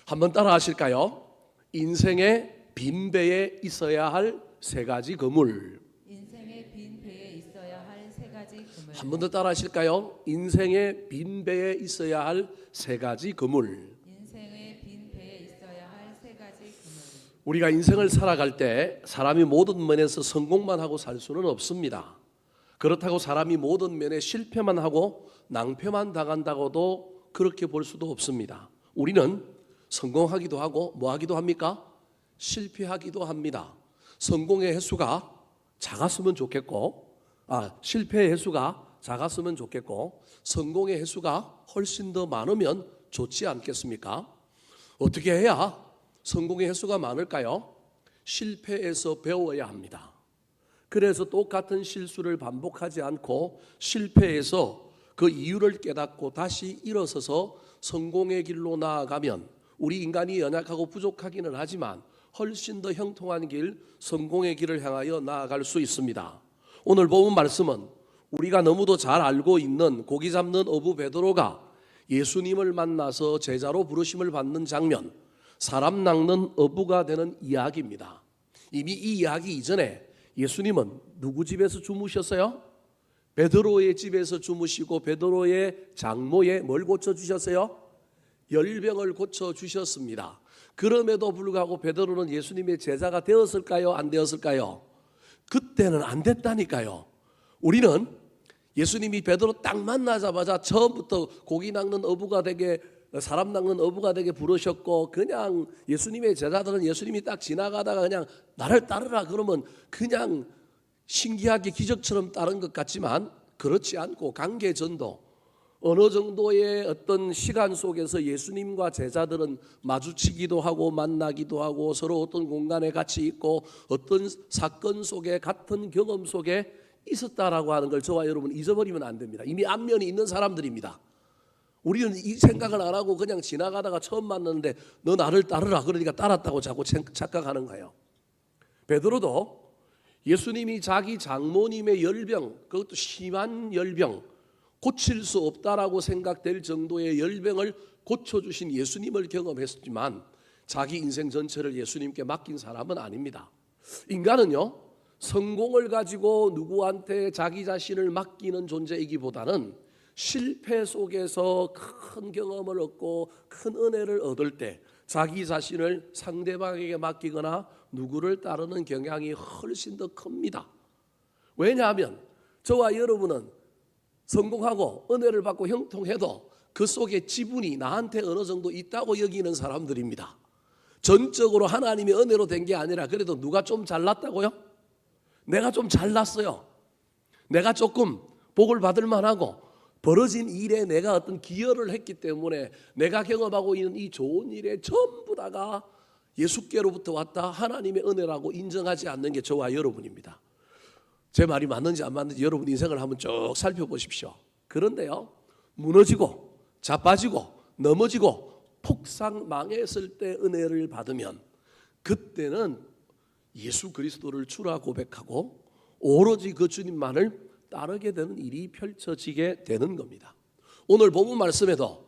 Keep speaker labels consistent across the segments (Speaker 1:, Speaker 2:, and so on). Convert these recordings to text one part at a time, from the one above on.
Speaker 1: 한번 따라 하실까요? 인생의 빈배에 있어야 할 세 가지 그물.
Speaker 2: 인생의 빈 배에 있어야 할 세 가지 그물.
Speaker 1: 한 번 더 따라 하실까요? 인생의 빈배에 있어야 할 세 가지 그물.
Speaker 2: 인생의 빈 배에 있어야 할 세 가지 그물.
Speaker 1: 우리가 인생을 살아갈 때 사람이 모든 면에서 성공만 하고 살 수는 없습니다. 그렇다고 사람이 모든 면에 실패만 하고 낭패만 당한다고도 그렇게 볼 수도 없습니다. 우리는 성공하기도 하고 뭐 하기도 합니까? 실패하기도 합니다. 성공의 횟수가 작았으면 좋겠고, 실패의 횟수가 작았으면 좋겠고, 성공의 횟수가 훨씬 더 많으면 좋지 않겠습니까? 어떻게 해야 성공의 횟수가 많을까요? 실패에서 배워야 합니다. 그래서 똑같은 실수를 반복하지 않고 실패해서 그 이유를 깨닫고 다시 일어서서 성공의 길로 나아가면 우리 인간이 연약하고 부족하기는 하지만 훨씬 더 형통한 길, 성공의 길을 향하여 나아갈 수 있습니다. 오늘 본 말씀은 우리가 너무도 잘 알고 있는 고기 잡는 어부 베드로가 예수님을 만나서 제자로 부르심을 받는 장면, 사람 낚는 어부가 되는 이야기입니다. 이미 이 이야기 이전에 예수님은 누구 집에서 주무셨어요? 베드로의 집에서 주무시고 베드로의 장모에 뭘 고쳐주셨어요? 열병을 고쳐주셨습니다. 그럼에도 불구하고 베드로는 예수님의 제자가 되었을까요? 안 되었을까요? 그때는 안 됐다니까요. 우리는 예수님이 베드로 딱 만나자마자 처음부터 고기 낚는 어부가 되게, 사람 낚는 어부가 되게 부르셨고, 그냥 예수님의 제자들은 예수님이 딱 지나가다가 그냥 나를 따르라 그러면 그냥 신기하게 기적처럼 따른 것 같지만 그렇지 않고 관계전도 어느 정도의 어떤 시간 속에서 예수님과 제자들은 마주치기도 하고 만나기도 하고 서로 어떤 공간에 같이 있고 어떤 사건 속에 같은 경험 속에 있었다라고 하는 걸 저와 여러분 잊어버리면 안 됩니다. 이미 안면이 있는 사람들입니다. 우리는 이 생각을 안 하고 그냥 지나가다가 처음 만났는데 너 나를 따르라 그러니까 따랐다고 자꾸 착각하는 거예요. 베드로도 예수님이 자기 장모님의 열병, 그것도 심한 열병, 고칠 수 없다라고 생각될 정도의 열병을 고쳐주신 예수님을 경험했지만 자기 인생 전체를 예수님께 맡긴 사람은 아닙니다. 인간은요, 성공을 가지고 누구한테 자기 자신을 맡기는 존재이기보다는 실패 속에서 큰 경험을 얻고 큰 은혜를 얻을 때 자기 자신을 상대방에게 맡기거나 누구를 따르는 경향이 훨씬 더 큽니다. 왜냐하면 저와 여러분은 성공하고 은혜를 받고 형통해도 그 속에 지분이 나한테 어느 정도 있다고 여기는 사람들입니다. 전적으로 하나님의 은혜로 된 게 아니라 그래도 누가 좀 잘났다고요? 내가 좀 잘났어요. 내가 조금 복을 받을 만하고 벌어진 일에 내가 어떤 기여를 했기 때문에 내가 경험하고 있는 이 좋은 일에 전부 다가 예수께로부터 왔다 하나님의 은혜라고 인정하지 않는 게 저와 여러분입니다. 제 말이 맞는지 안 맞는지 여러분 인생을 한번 쭉 살펴보십시오. 그런데요, 무너지고 자빠지고 넘어지고 폭삭 망했을 때 은혜를 받으면 그때는 예수 그리스도를 주라 고백하고 오로지 그 주님만을 따르게 되는 일이 펼쳐지게 되는 겁니다. 오늘 본문 말씀에도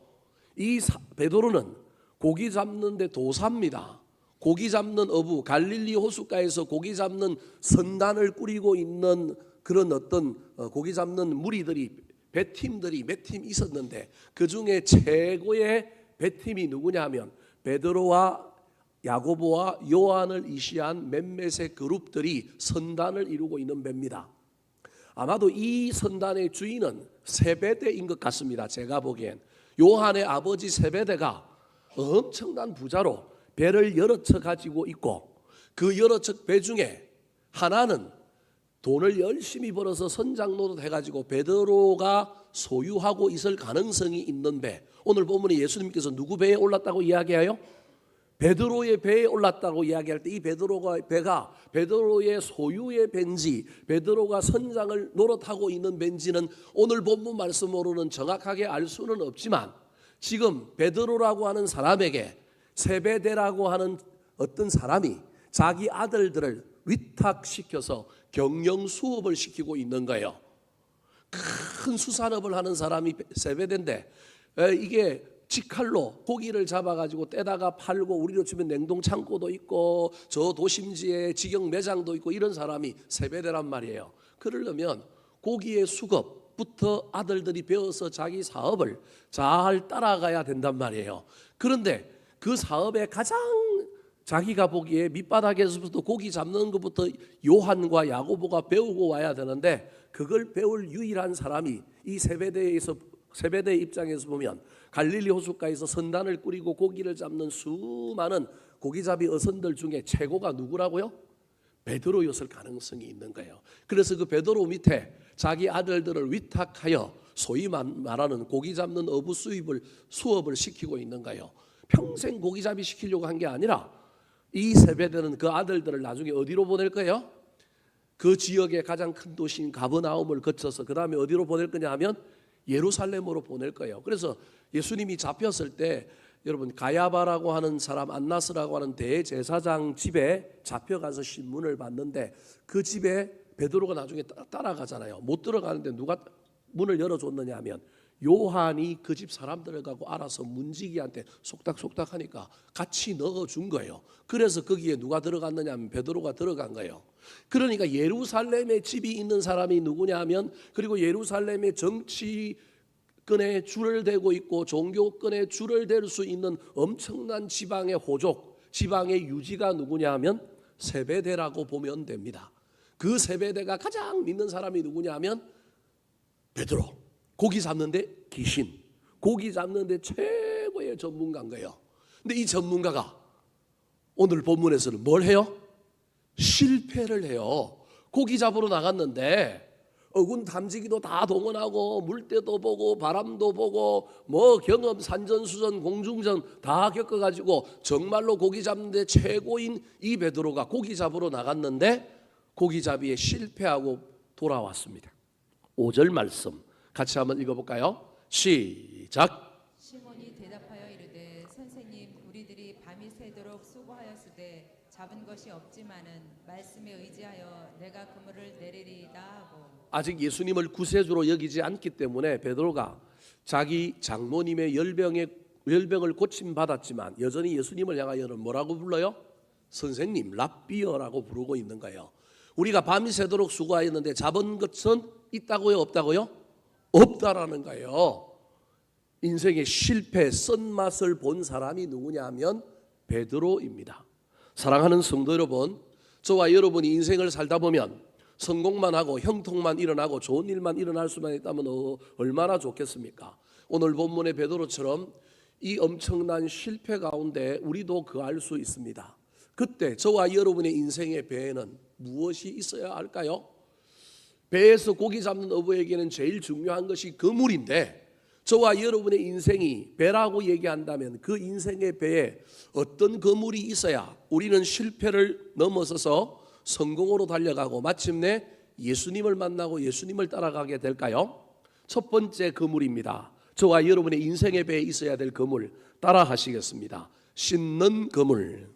Speaker 1: 이 베드로는 고기 잡는 데 도사입니다. 고기 잡는 어부, 갈릴리 호숫가에서 고기 잡는 선단을 꾸리고 있는 그런 어떤 고기 잡는 무리들이, 배팀들이 몇 팀 있었는데 그 중에 최고의 배팀이 누구냐 하면 베드로와 야고보와 요한을 이시한 몇몇의 그룹들이 선단을 이루고 있는 배입니다. 아마도 이 선단의 주인은 세베대인 것 같습니다. 제가 보기엔 요한의 아버지 세베대가 엄청난 부자로 배를 여러 척 가지고 있고 그 여러 척 배 중에 하나는 돈을 열심히 벌어서 선장노릇 해가지고 베드로가 소유하고 있을 가능성이 있는 배. 오늘 본문에 예수님께서 누구 배에 올랐다고 이야기해요? 베드로의 배에 올랐다고 이야기할 때 이 베드로가 배가 베드로의 소유의 배인지 베드로가 선장을 노릇하고 있는 배인지는 오늘 본문 말씀으로는 정확하게 알 수는 없지만 지금 베드로라고 하는 사람에게 세베대라고 하는 어떤 사람이 자기 아들들을 위탁시켜서 경영 수업을 시키고 있는 거예요. 큰 수산업을 하는 사람이 세베대인데 이게 직할로 고기를 잡아가지고 떼다가 팔고 우리로 치면 냉동 창고도 있고 저 도심지에 직영 매장도 있고 이런 사람이 세베대란 말이에요. 그러려면 고기의 수급부터 아들들이 배워서 자기 사업을 잘 따라가야 된단 말이에요. 그런데 그 사업에 가장 자기가 보기에 밑바닥에서부터 고기 잡는 것부터 요한과 야고보가 배우고 와야 되는데 그걸 배울 유일한 사람이 이 세베대의 입장에서 보면 갈릴리 호숫가에서 선단을 꾸리고 고기를 잡는 수많은 고기잡이 어선들 중에 최고가 누구라고요? 베드로였을 가능성이 있는 거예요. 그래서 그 베드로 밑에 자기 아들들을 위탁하여 소위 말하는 고기 잡는 어부 수업을 시키고 있는 거예요. 평생 고기잡이 시키려고 한 게 아니라 이 세베대는 그 아들들을 나중에 어디로 보낼 거예요? 그 지역의 가장 큰 도시인 가버나움을 거쳐서 그 다음에 어디로 보낼 거냐 하면 예루살렘으로 보낼 거예요. 그래서 예수님이 잡혔을 때 여러분 가야바라고 하는 사람, 안나스라고 하는 대제사장 집에 잡혀가서 신문을 받는데 그 집에 베드로가 나중에 따라가잖아요. 못 들어가는데 누가 문을 열어줬느냐 하면 요한이 그 집 사람들을 갖고 알아서 문지기한테 속닥속닥 하니까 같이 넣어준 거예요. 그래서 거기에 누가 들어갔느냐 하면 베드로가 들어간 거예요. 그러니까 예루살렘에 집이 있는 사람이 누구냐 하면 그리고 예루살렘의 정치권에 줄을 대고 있고 종교권에 줄을 댈 수 있는 엄청난 지방의 호족, 지방의 유지가 누구냐 하면 세베대라고 보면 됩니다. 그 세베대가 가장 믿는 사람이 누구냐 하면 베드로. 고기 잡는데 귀신, 고기 잡는데 최고의 전문가인 거예요. 근데 이 전문가가 오늘 본문에서는 뭘 해요? 실패를 해요. 고기 잡으러 나갔는데 어군 탐지기도 다 동원하고 물때도 보고 바람도 보고 뭐 경험 산전수전 공중전 다 겪어가지고 정말로 고기 잡는데 최고인 이 베드로가 고기 잡으러 나갔는데 고기잡이에 실패하고 돌아왔습니다. 5절 말씀 같이 한번 읽어볼까요? 시작.
Speaker 2: 시몬이 대답하여 이르되 선생님 우리들이 밤이 새도록 수고하였으되 잡은 것이 없지만은 말씀에 의지하여 내가 그물을 내리리이다 하고
Speaker 1: 아직 예수님을 구세주로 여기지 않기 때문에 베드로가 자기 장모님의 열병을 고침받았지만 여전히 예수님을 향하여는 뭐라고 불러요? 선생님, 랍비어라고 부르고 있는 거예요. 우리가 밤이 새도록 수고하였는데 잡은 것은 있다고요? 없다고요? 없다라는 거예요. 인생의 실패, 쓴맛을 본 사람이 누구냐 하면 베드로입니다. 사랑하는 성도 여러분, 저와 여러분이 인생을 살다 보면 성공만 하고 형통만 일어나고 좋은 일만 일어날 수만 있다면 얼마나 좋겠습니까? 오늘 본문의 베드로처럼 이 엄청난 실패 가운데 우리도 거할 수 있습니다. 그때 저와 여러분의 인생의 배에는 무엇이 있어야 할까요? 배에서 고기 잡는 어부에게는 제일 중요한 것이 그물인데 저와 여러분의 인생이 배라고 얘기한다면 그 인생의 배에 어떤 그물이 있어야 우리는 실패를 넘어서서 성공으로 달려가고 마침내 예수님을 만나고 예수님을 따라가게 될까요? 첫 번째 그물입니다. 저와 여러분의 인생의 배에 있어야 될 그물 따라 하시겠습니다. 씻는 그물.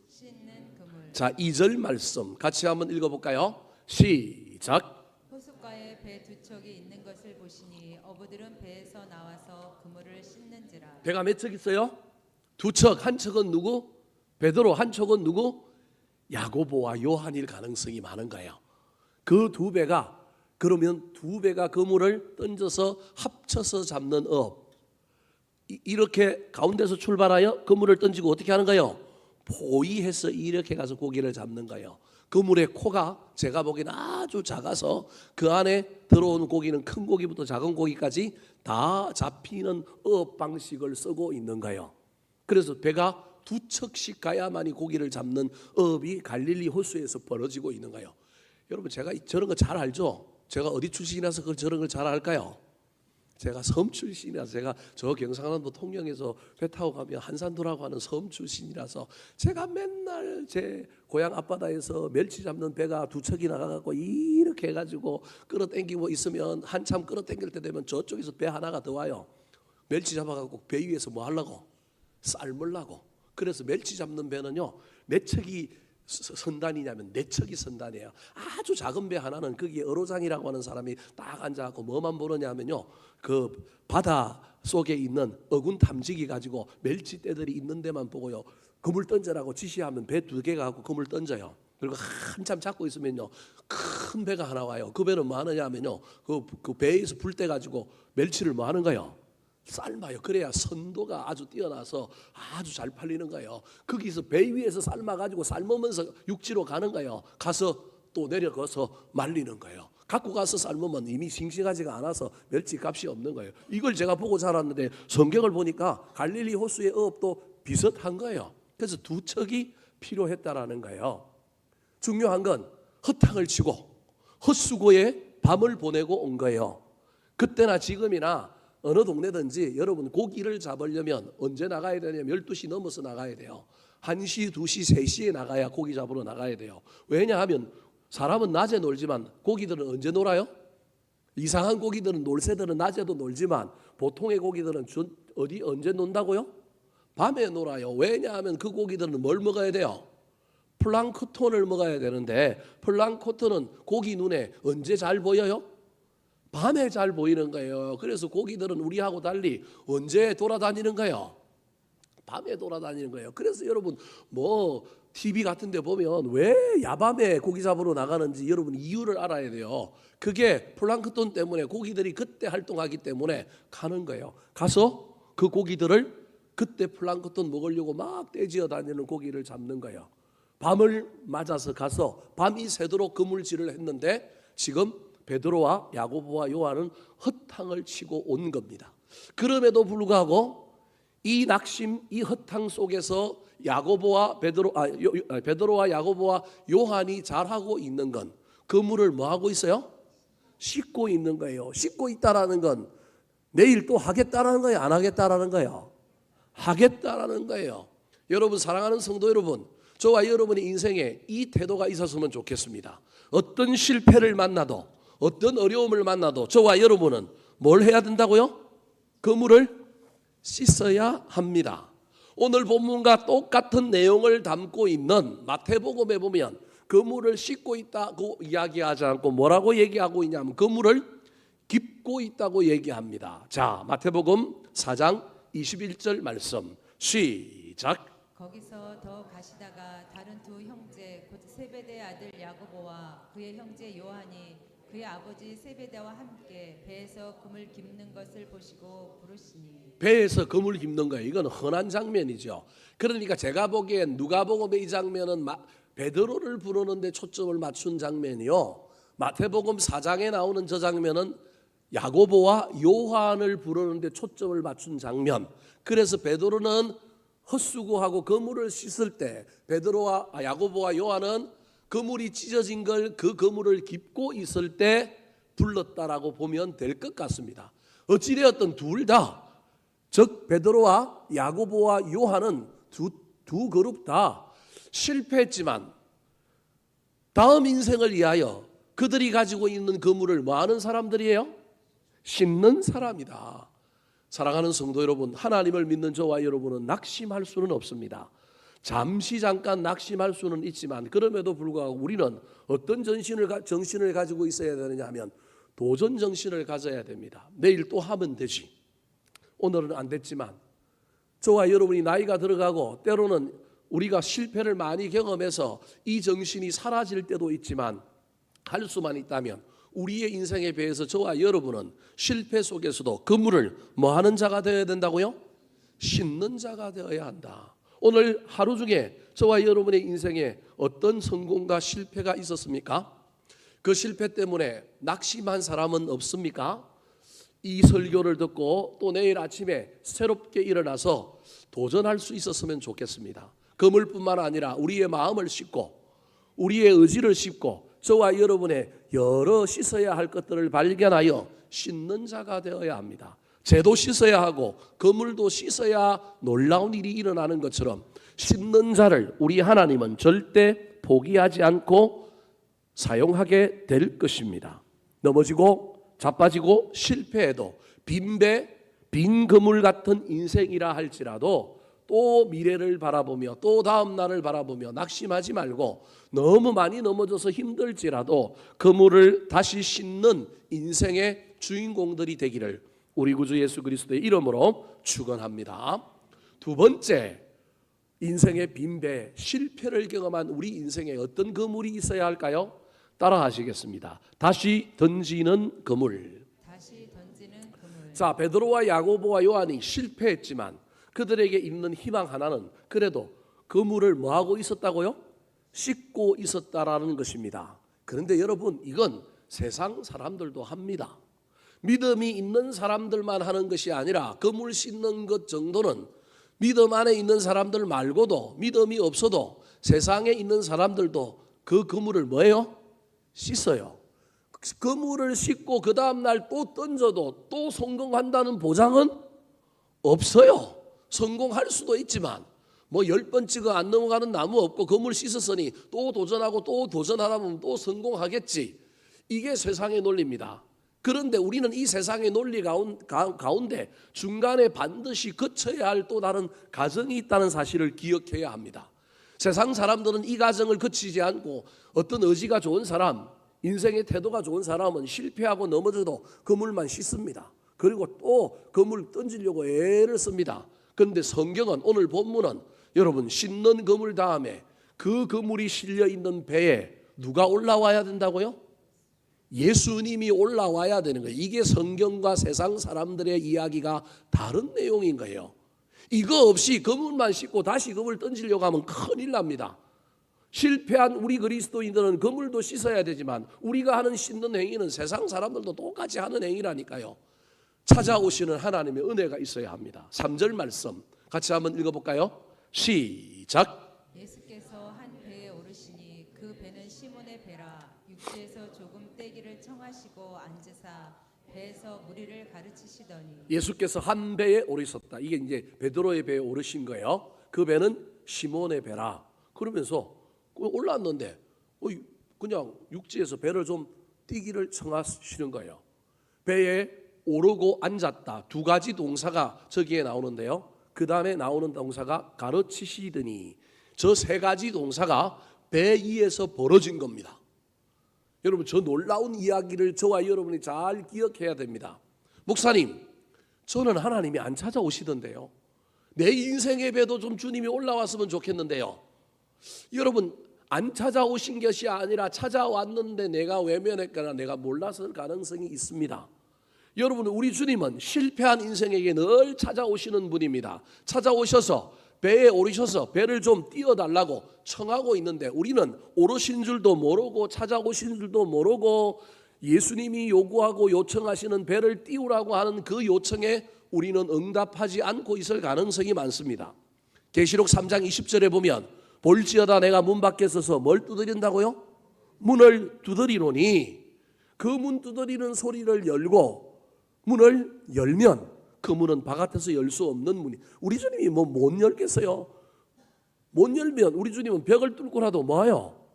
Speaker 1: 자, 2절 말씀 같이 한번 읽어볼까요? 시작.
Speaker 2: 호숫가에 배 두 척이 있는 것을 보시니 어부들은 배에서 나와서 그물을 씻는지라.
Speaker 1: 배가 몇 척 있어요? 두 척. 한 척은 누구? 베드로. 한 척은 누구? 야고보와 요한일 가능성이 많은 거예요. 그 두 배가 그러면 두 배가 그물을 던져서 합쳐서 잡는 업. 이렇게 가운데서 출발하여 그물을 던지고 어떻게 하는 거예요? 포위해서 이렇게 가서 고기를 잡는 거예요. 그물의 코가 제가 보기엔 아주 작아서 그 안에 들어오는 고기는 큰 고기부터 작은 고기까지 다 잡히는 어업 방식을 쓰고 있는 거예요. 그래서 배가 두 척씩 가야만이 고기를 잡는 어업이 갈릴리 호수에서 벌어지고 있는 거예요. 여러분 제가 저런 거 잘 알죠? 제가 어디 출신이라서 저런 걸 잘 알까요? 제가 섬 출신이라서 제가 저 경상남도 통영에서 배 타고 가면 한산도라고 하는 섬 출신이라서 제가 맨날 제 고향 앞바다에서 멸치 잡는 배가 두 척이 나가갖고 이렇게 해가지고 끌어당기고 있으면 한참 끌어당길 때 되면 저쪽에서 배 하나가 더 와요. 멸치 잡아갖고 배 위에서 뭐 하려고? 삶으려고. 그래서 멸치 잡는 배는요 몇 척이 선단이냐면 네 척이 선단이에요. 아주 작은 배 하나는 거기에 어로장이라고 하는 사람이 딱 앉아갖고 뭐만 보느냐면요, 그 바다 속에 있는 어군 탐지기 가지고 멸치떼들이 있는 데만 보고요, 그물 던져라고 지시하면 배 2개가 갖고 그물 던져요. 그리고 한참 잡고 있으면요, 큰 배가 하나 와요. 그 배는 뭐 하느냐면요, 그 배에서 불 때 가지고 멸치를 뭐 하는 거예요? 삶아요. 그래야 선도가 아주 뛰어나서 아주 잘 팔리는 거예요. 거기서 배 위에서 삶아가지고 삶으면서 육지로 가는 거예요. 가서 또 내려가서 말리는 거예요. 갖고 가서 삶으면 이미 싱싱하지가 않아서 멸치 값이 없는 거예요. 이걸 제가 보고 자랐는데 성경을 보니까 갈릴리 호수의 어업도 비슷한 거예요. 그래서 2척이 필요했다라는 거예요. 중요한 건 허탕을 치고 헛수고에 밤을 보내고 온 거예요. 그때나 지금이나 어느 동네든지 여러분 고기를 잡으려면 언제 나가야 되냐면 12시 넘어서 나가야 돼요. 1시, 2시, 3시에 나가야 고기 잡으러 나가야 돼요. 왜냐하면 사람은 낮에 놀지만 고기들은 언제 놀아요? 이상한 고기들은, 놀새들은 낮에도 놀지만 보통의 고기들은 언제 논다고요? 밤에 놀아요. 왜냐하면 그 고기들은 뭘 먹어야 돼요? 플랑크톤을 먹어야 되는데 플랑크톤은 고기 눈에 언제 잘 보여요? 밤에 잘 보이는 거예요. 그래서 고기들은 우리하고 달리 언제 돌아다니는 거예요? 밤에 돌아다니는 거예요. 그래서 여러분 뭐 TV 같은 데 보면 왜 야밤에 고기 잡으러 나가는지 여러분 이유를 알아야 돼요. 그게 플랑크톤 때문에 고기들이 그때 활동하기 때문에 가는 거예요. 가서 그 고기들을 그때 플랑크톤 먹으려고 막 떼지어 다니는 고기를 잡는 거예요. 밤을 맞아서 가서 밤이 새도록 그물질을 했는데 지금 베드로와 야고보와 요한은 허탕을 치고 온 겁니다. 그럼에도 불구하고 이 낙심, 이 허탕 속에서 베드로와 야고보와 요한이 잘하고 있는 건 그물을 뭐 하고 있어요? 씻고 있는 거예요. 씻고 있다라는 건 내일 또 하겠다라는 거예요? 안 하겠다라는 거예요? 하겠다라는 거예요. 여러분, 사랑하는 성도 여러분, 저와 여러분의 인생에 이 태도가 있었으면 좋겠습니다. 어떤 실패를 만나도 어떤 어려움을 만나도 저와 여러분은 뭘 해야 된다고요? 그물을 씻어야 합니다. 오늘 본문과 똑같은 내용을 담고 있는 마태복음에 보면 그물을 씻고 있다고 이야기하지 않고 뭐라고 얘기하고 있냐면 그물을 깁고 있다고 얘기합니다. 자, 마태복음 4장 21절 말씀 시작.
Speaker 2: 거기서 더 가시다가 다른 2 형제 곧 세베대의 아들 야고보와 그의 형제 요한이 그의 아버지 세베대와 함께 배에서 그물 깁는 것을 보시고 부르시니.
Speaker 1: 배에서 그물 깁는 거예요. 이건 흔한 장면이죠. 그러니까 제가 보기엔 누가복음의 이 장면은 베드로를 부르는데 초점을 맞춘 장면이요, 마태복음 4장에 나오는 저 장면은 야고보와 요한을 부르는데 초점을 맞춘 장면. 그래서 베드로는 헛수고하고 그물을 씻을 때 야고보와 요한은 그물이 찢어진 걸 그 그물을 깁고 있을 때 불렀다라고 보면 될 것 같습니다. 어찌되었든 둘 다, 즉 베드로와 야고보와 요한은 두 그룹 다 실패했지만 다음 인생을 위하여 그들이 가지고 있는 그물을 뭐 하는 사람들이에요? 씻는 사람이다. 사랑하는 성도 여러분, 하나님을 믿는 저와 여러분은 낙심할 수는 없습니다. 잠시 잠깐 낙심할 수는 있지만 그럼에도 불구하고 우리는 어떤 정신을 가지고 있어야 되느냐 하면 도전 정신을 가져야 됩니다. 내일 또 하면 되지. 오늘은 안 됐지만 저와 여러분이 나이가 들어가고 때로는 우리가 실패를 많이 경험해서 이 정신이 사라질 때도 있지만 할 수만 있다면 우리의 인생에 비해서 저와 여러분은 실패 속에서도 그물을 뭐 하는 자가 되어야 된다고요? 씻는 자가 되어야 한다. 오늘 하루 중에 저와 여러분의 인생에 어떤 성공과 실패가 있었습니까? 그 실패 때문에 낙심한 사람은 없습니까? 이 설교를 듣고 또 내일 아침에 새롭게 일어나서 도전할 수 있었으면 좋겠습니다. 그물뿐만 아니라 우리의 마음을 씻고 우리의 의지를 씻고 저와 여러분의 여러 씻어야 할 것들을 발견하여 씻는 자가 되어야 합니다. 죄도 씻어야 하고 그물도 씻어야 놀라운 일이 일어나는 것처럼 씻는 자를 우리 하나님은 절대 포기하지 않고 사용하게 될 것입니다. 넘어지고 자빠지고 실패해도 빈 그물 같은 인생이라 할지라도 또 미래를 바라보며 또 다음 날을 바라보며 낙심하지 말고 너무 많이 넘어져서 힘들지라도 그물을 다시 싣는 인생의 주인공들이 되기를 우리 구주 예수 그리스도의 이름으로 축원합니다. 두 번째, 인생의 빈배, 실패를 경험한 우리 인생에 어떤 그물이 있어야 할까요? 따라 하시겠습니다. 다시 던지는 그물.
Speaker 2: 다시 던지는 그물.
Speaker 1: 자, 베드로와 야고보와 요한이 실패했지만 그들에게 있는 희망 하나는 그래도 그물을 뭐하고 있었다고요? 씻고 있었다라는 것입니다. 그런데 여러분, 이건 세상 사람들도 합니다. 믿음이 있는 사람들만 하는 것이 아니라 그물 씻는 것 정도는 믿음 안에 있는 사람들 말고도 믿음이 없어도 세상에 있는 사람들도 그 그물을 뭐예요? 씻어요. 그물을 씻고 그 다음날 또 던져도 또 성공한다는 보장은 없어요. 성공할 수도 있지만 뭐 10번 찍어 안 넘어가는 나무 없고 그물 씻었으니 또 도전하고 또 도전하다 보면 또 성공하겠지. 이게 세상의 논리입니다. 그런데 우리는 이 세상의 논리 가운데 중간에 반드시 거쳐야 할 또 다른 과정이 있다는 사실을 기억해야 합니다. 세상 사람들은 이 과정을 거치지 않고 어떤 의지가 좋은 사람, 인생의 태도가 좋은 사람은 실패하고 넘어져도 그물만 씻습니다. 그리고 또 그물 던지려고 애를 씁니다. 그런데 성경은, 오늘 본문은 여러분, 씻는 그물 다음에 그 그물이 실려 있는 배에 누가 올라와야 된다고요? 예수님이 올라와야 되는 거예요. 이게 성경과 세상 사람들의 이야기가 다른 내용인 거예요. 이거 없이 그물만 씻고 다시 그물 던지려고 하면 큰일 납니다. 실패한 우리 그리스도인들은 그물도 씻어야 되지만 우리가 하는 씻는 행위는 세상 사람들도 똑같이 하는 행위라니까요. 찾아오시는 하나님의 은혜가 있어야 합니다. 3절 말씀 같이 한번 읽어볼까요? 시작.
Speaker 2: 예수께서 한 배에 오르시니 그 배는 시몬의 배라. 육지에서 조금 떼기를 청하시고 앉으사 배에서 무리를 가르치시더니.
Speaker 1: 예수께서 한 배에 오르셨다. 이게 이제 베드로의 배에 오르신 거예요. 그 배는 시몬의 배라. 그러면서 올랐는데 그냥 육지에서 배를 좀 띄기를 청하시는 거예요. 배에 오르고 앉았다. 두 가지 동사가 저기에 나오는데요. 그 다음에 나오는 동사가 가르치시더니, 저 세 가지 동사가 배 위에서 벌어진 겁니다. 여러분, 저 놀라운 이야기를 저와 여러분이 잘 기억해야 됩니다. 목사님, 저는 하나님이 안 찾아오시던데요. 내 인생의 배도 좀 주님이 올라왔으면 좋겠는데요. 여러분, 안 찾아오신 것이 아니라 찾아왔는데 내가 외면했거나 내가 몰랐을 가능성이 있습니다. 여러분, 우리 주님은 실패한 인생에게 늘 찾아오시는 분입니다. 찾아오셔서 배에 오르셔서 배를 좀 띄워달라고 청하고 있는데 우리는 오르신 줄도 모르고 찾아오신 줄도 모르고 예수님이 요구하고 요청하시는 배를 띄우라고 하는 그 요청에 우리는 응답하지 않고 있을 가능성이 많습니다. 계시록 3장 20절에 보면 볼지어다 내가 문 밖에 서서 뭘 두드린다고요? 문을 두드리노니 그 문 두드리는 소리를 열고 문을 열면 그 문은 바깥에서 열 수 없는 문이. 우리 주님이 뭐 못 열겠어요? 못 열면 우리 주님은 벽을 뚫고라도 뭐예요?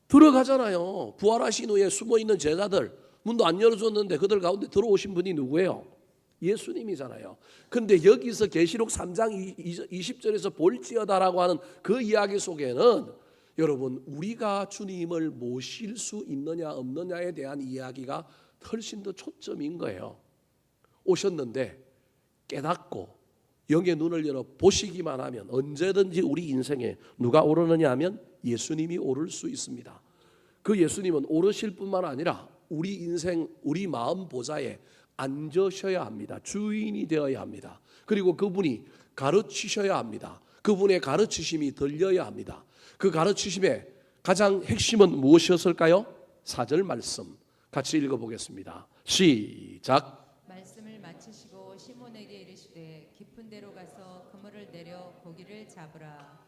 Speaker 1: 들어가잖아요. 부활하신 후에 숨어있는 제자들 문도 안 열어줬는데 그들 가운데 들어오신 분이 누구예요? 예수님이잖아요. 그런데 여기서 계시록 3장 20절에서 볼지어다라고 하는 그 이야기 속에는 여러분, 우리가 주님을 모실 수 있느냐 없느냐에 대한 이야기가 훨씬 더 초점인 거예요. 오셨는데 깨닫고 영의 눈을 열어 보시기만 하면 언제든지 우리 인생에 누가 오르느냐 하면 예수님이 오를 수 있습니다. 그 예수님은 오르실 뿐만 아니라 우리 인생, 우리 마음 보좌에 앉으셔야 합니다. 주인이 되어야 합니다. 그리고 그분이 가르치셔야 합니다. 그분의 가르치심이 들려야 합니다. 그 가르치심의 가장 핵심은 무엇이었을까요? 4절 말씀 같이 읽어보겠습니다. 시작.
Speaker 2: 말씀을 마치시고 시몬에게 이르시되 깊은 데로 가서 그물을 내려 고기를 잡으라.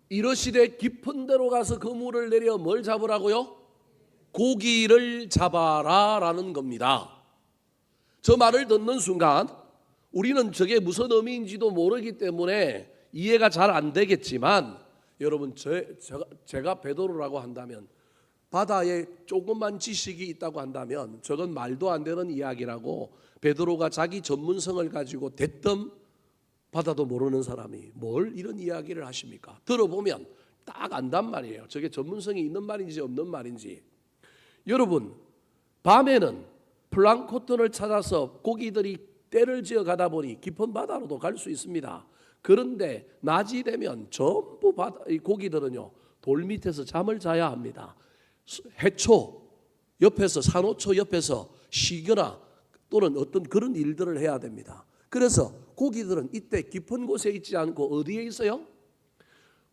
Speaker 1: 이르시되 깊은 데로 가서 그물을 내려 뭘 잡으라고요? 고기를 잡아라 라는 겁니다. 저 말을 듣는 순간 우리는 저게 무슨 의미인지도 모르기 때문에 이해가 잘 안 되겠지만 여러분, 제가 베드로라고 한다면, 바다에 조금만 지식이 있다고 한다면 저건 말도 안 되는 이야기라고 베드로가 자기 전문성을 가지고 대뜸 바다도 모르는 사람이 뭘 이런 이야기를 하십니까? 들어보면 딱 안단 말이에요. 저게 전문성이 있는 말인지 없는 말인지. 여러분, 밤에는 플랑크톤을 찾아서 고기들이 떼를 지어 가다 보니 깊은 바다로도 갈 수 있습니다. 그런데 낮이 되면 전부 이 고기들은요, 돌 밑에서 잠을 자야 합니다. 해초 옆에서, 산호초 옆에서 쉬거나 또는 어떤 그런 일들을 해야 됩니다. 그래서 고기들은 이때 깊은 곳에 있지 않고 어디에 있어요?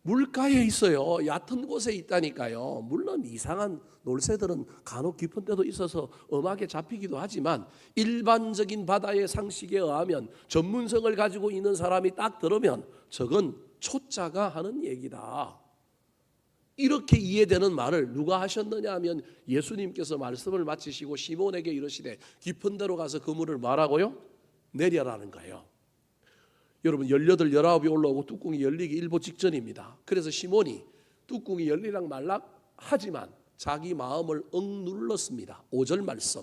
Speaker 1: 물가에 있어요. 얕은 곳에 있다니까요. 물론 이상한 놀새들은 간혹 깊은 데도 있어서 엄하게 잡히기도 하지만 일반적인 바다의 상식에 의하면 전문성을 가지고 있는 사람이 딱 들으면 저건 초짜가 하는 얘기다. 이렇게 이해되는 말을 누가 하셨느냐 하면 예수님께서 말씀을 마치시고 시몬에게 이르시되 깊은 데로 가서 그물을 말하고요 내려라는 거예요. 여러분 18, 19이 올라오고 뚜껑이 열리기 일보 직전입니다. 그래서 시몬이 뚜껑이 열리락 말락 하지만 자기 마음을 억눌렀습니다. 5절 말씀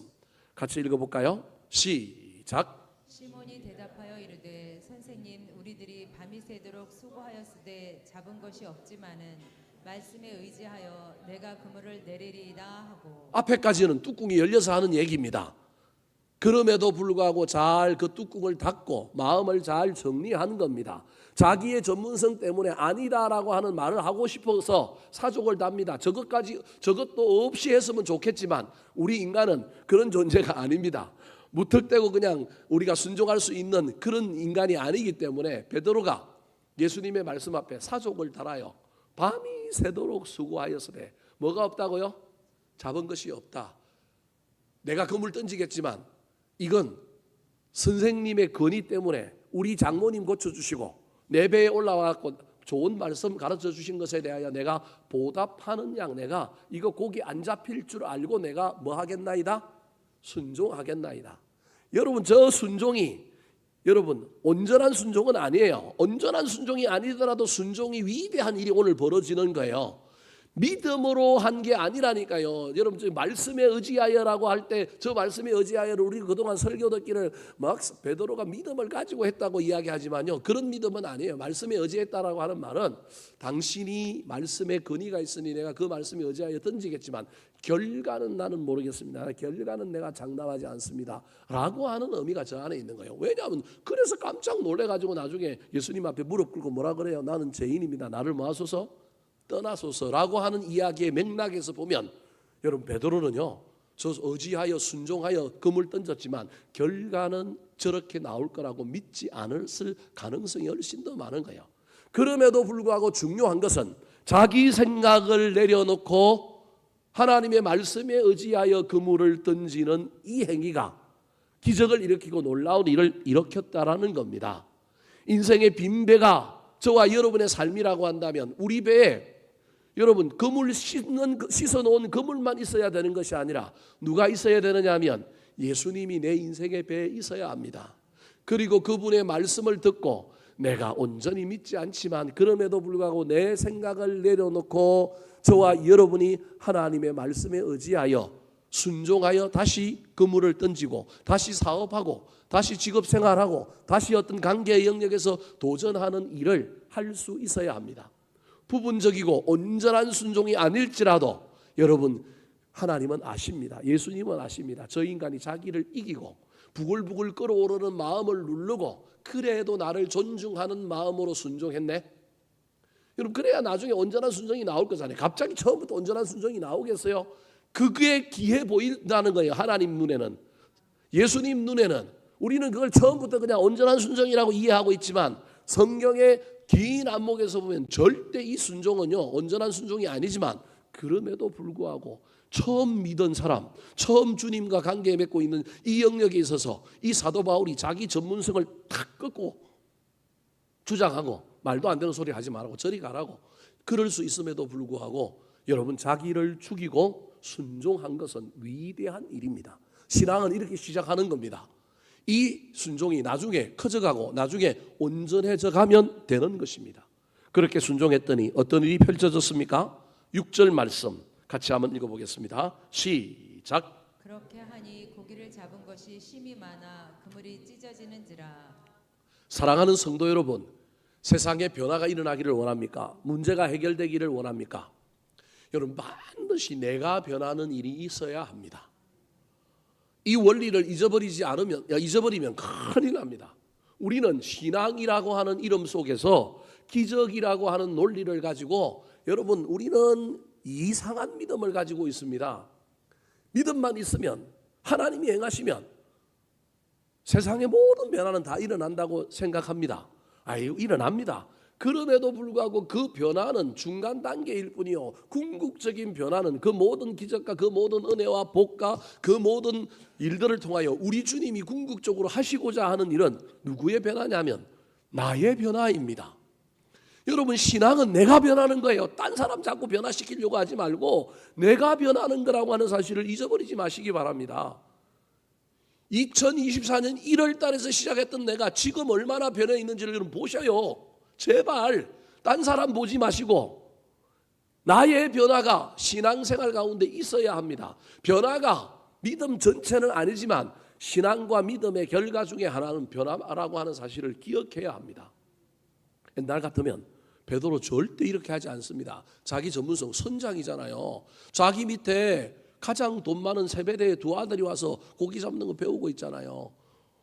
Speaker 1: 같이 읽어볼까요? 시작.
Speaker 2: 시몬이 대답하여 이르되 선생님 우리들이 밤이 새도록 수고하였으되 잡은 것이 없지만은 말씀에 의지하여 내가 그물을 내리리이다 하고.
Speaker 1: 앞에까지는 뚜껑이 열려서 하는 얘기입니다. 그럼에도 불구하고 잘 그 뚜껑을 닫고 마음을 잘 정리한 겁니다. 자기의 전문성 때문에 아니다라고 하는 말을 하고 싶어서 사족을 답니다. 저것도 없이 했으면 좋겠지만 우리 인간은 그런 존재가 아닙니다. 무턱대고 그냥 우리가 순종할 수 있는 그런 인간이 아니기 때문에 베드로가 예수님의 말씀 앞에 사족을 달아요. 밤이 새도록 수고하였으되 뭐가 없다고요? 잡은 것이 없다. 내가 그물 던지겠지만 이건 선생님의 건의 때문에 우리 장모님 고쳐주시고 내 배에 올라와서 좋은 말씀 가르쳐 주신 것에 대하여 내가 보답하는 양 내가 이거 고기 안 잡힐 줄 알고 내가 뭐 하겠나이다? 순종하겠나이다. 여러분 저 순종이 여러분 온전한 순종은 아니에요. 온전한 순종이 아니더라도 순종이 위대한 일이 오늘 벌어지는 거예요. 믿음으로 한 게 아니라니까요. 여러분 저 말씀에 의지하여라고 할 때 저 말씀에 의지하여를 우리 그동안 설교 듣기를 막 베드로가 믿음을 가지고 했다고 이야기하지만요. 그런 믿음은 아니에요. 말씀에 의지했다라고 하는 말은 당신이 말씀에 근의가 있으니 내가 그 말씀에 의지하여 던지겠지만 결과는 나는 모르겠습니다. 결과는 내가 장담하지 않습니다. 라고 하는 의미가 저 안에 있는 거예요. 왜냐하면 그래서 깜짝 놀래가지고 나중에 예수님 앞에 무릎 꿇고 뭐라 그래요? 나는 죄인입니다. 나를 모아소서 떠나소서라고 하는 이야기의 맥락에서 보면 여러분 베드로는요 저 의지하여 순종하여 금을 던졌지만 결과는 저렇게 나올 거라고 믿지 않았을 가능성이 훨씬 더 많은 거예요. 그럼에도 불구하고 중요한 것은 자기 생각을 내려놓고 하나님의 말씀에 의지하여 그물을 던지는 이 행위가 기적을 일으키고 놀라운 일을 일으켰다라는 겁니다. 인생의 빈배가 저와 여러분의 삶이라고 한다면 우리 배에 여러분 그물 씻어놓은 그물만 있어야 되는 것이 아니라 누가 있어야 되느냐 하면 예수님이 내 인생의 배에 있어야 합니다. 그리고 그분의 말씀을 듣고 내가 온전히 믿지 않지만 그럼에도 불구하고 내 생각을 내려놓고 저와 여러분이 하나님의 말씀에 의지하여 순종하여 다시 그물을 던지고 다시 사업하고 다시 직업생활하고 다시 어떤 관계의 영역에서 도전하는 일을 할 수 있어야 합니다. 부분적이고 온전한 순종이 아닐지라도 여러분 하나님은 아십니다. 예수님은 아십니다. 저 인간이 자기를 이기고 부글부글 끓어오르는 마음을 누르고 그래도 나를 존중하는 마음으로 순종했네. 여러분 그래야 나중에 온전한 순종이 나올 거잖아요. 갑자기 처음부터 온전한 순종이 나오겠어요? 그게 기해 보인다는 거예요. 하나님 눈에는. 예수님 눈에는. 우리는 그걸 처음부터 그냥 온전한 순종이라고 이해하고 있지만 성경의 긴 안목에서 보면 절대 이 순종은요 온전한 순종이 아니지만 그럼에도 불구하고 처음 믿은 사람, 처음 주님과 관계 맺고 있는 이 영역에 있어서 이 사도 바울이 자기 전문성을 탁 꺾고 주장하고 말도 안 되는 소리 하지 말라고 저리 가라고 그럴 수 있음에도 불구하고 여러분 자기를 죽이고 순종한 것은 위대한 일입니다. 신앙은 이렇게 시작하는 겁니다. 이 순종이 나중에 커져가고 나중에 온전해져 가면 되는 것입니다. 그렇게 순종했더니 어떤 일이 펼쳐졌습니까? 6절 말씀 같이 한번 읽어보겠습니다. 시작.
Speaker 2: 그렇게 하니 고기를 잡은 것이 심히 많아 그물이 찢어지는지라.
Speaker 1: 사랑하는 성도 여러분, 세상에 변화가 일어나기를 원합니까? 문제가 해결되기를 원합니까? 여러분, 반드시 내가 변하는 일이 있어야 합니다. 이 원리를 잊어버리면 큰일 납니다. 우리는 신앙이라고 하는 이름 속에서 기적이라고 하는 논리를 가지고, 여러분, 우리는 이상한 믿음을 가지고 있습니다. 믿음만 있으면, 하나님이 행하시면 세상의 모든 변화는 다 일어난다고 생각합니다. 일어납니다. 그럼에도 불구하고 그 변화는 중간 단계일 뿐이요, 궁극적인 변화는 그 모든 기적과 그 모든 은혜와 복과 그 모든 일들을 통하여 우리 주님이 궁극적으로 하시고자 하는 일은 누구의 변화냐면 나의 변화입니다. 여러분, 신앙은 내가 변하는 거예요. 딴 사람 자꾸 변화시키려고 하지 말고 내가 변하는 거라고 하는 사실을 잊어버리지 마시기 바랍니다. 2024년 1월 달에서 시작했던 내가 지금 얼마나 변해 있는지를 여러분 보셔요. 제발 딴 사람 보지 마시고 나의 변화가 신앙생활 가운데 있어야 합니다. 변화가 믿음 전체는 아니지만 신앙과 믿음의 결과 중에 하나는 변화라고 하는 사실을 기억해야 합니다. 옛날 같으면 베드로 절대 이렇게 하지 않습니다. 자기 전문성 선장이잖아요. 자기 밑에 가장 돈 많은 세베대의 두 아들이 와서 고기 잡는 거 배우고 있잖아요.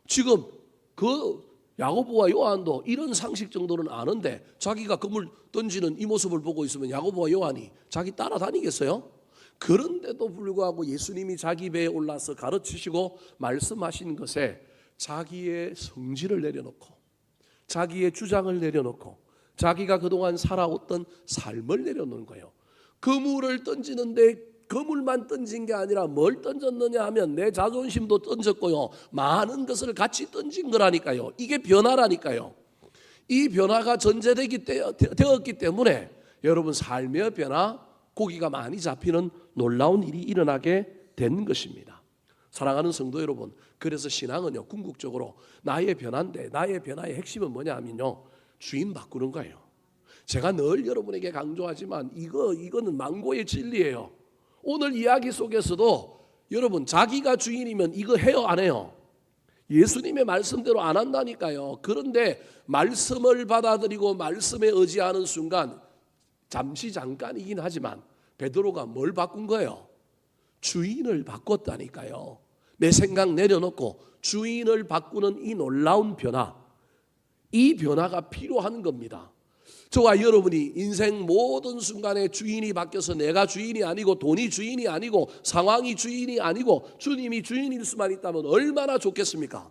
Speaker 1: 지금 그 야고보와 요한도 이런 상식 정도는 아는데 자기가 그물 던지는 이 모습을 보고 있으면 야고보와 요한이 자기 따라다니겠어요? 그런데도 불구하고 예수님이 자기 배에 올라서 가르치시고 말씀하신 것에 자기의 성질을 내려놓고 자기의 주장을 내려놓고 자기가 그동안 살아왔던 삶을 내려놓는 거예요. 그물을 던지는데 그물만 던진 게 아니라 뭘 던졌느냐 하면 내 자존심도 던졌고요, 많은 것을 같이 던진 거라니까요. 이게 변화라니까요. 이 변화가 되었기 때문에 여러분 삶의 변화, 고기가 많이 잡히는 놀라운 일이 일어나게 된 것입니다. 사랑하는 성도 여러분, 그래서 신앙은요, 궁극적으로 나의 변화인데 나의 변화의 핵심은 뭐냐 하면요, 주인 바꾸는 거예요. 제가 늘 여러분에게 강조하지만 이거는 망고의 진리예요. 오늘 이야기 속에서도 여러분, 자기가 주인이면 이거 해요, 안 해요? 예수님의 말씀대로 안 한다니까요. 그런데 말씀을 받아들이고 말씀에 의지하는 순간 잠깐이긴 하지만 베드로가 뭘 바꾼 거예요? 주인을 바꿨다니까요. 내 생각 내려놓고 주인을 바꾸는 이 놀라운 변화, 이 변화가 필요한 겁니다. 저와 여러분이 인생 모든 순간에 주인이 바뀌어서 내가 주인이 아니고 돈이 주인이 아니고 상황이 주인이 아니고 주님이 주인일 수만 있다면 얼마나 좋겠습니까?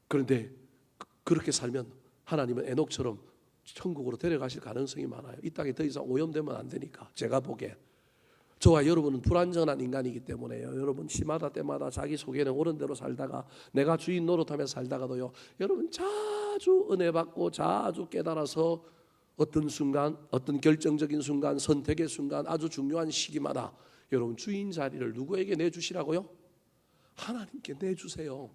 Speaker 1: 그런데 그렇게 살면 하나님은 에녹처럼 천국으로 데려가실 가능성이 많아요. 이 땅에 더 이상 오염되면 안 되니까. 제가 보기에 저와 여러분은 불완전한 인간이기 때문에요. 여러분 시마다 때마다 자기 속에는 옳은 대로 살다가 내가 주인 노릇하며 살다가도요, 여러분 자주 은혜 받고 자주 깨달아서 어떤 순간, 어떤 결정적인 순간, 선택의 순간, 아주 중요한 시기마다 여러분 주인 자리를 누구에게 내주시라고요? 하나님께 내주세요.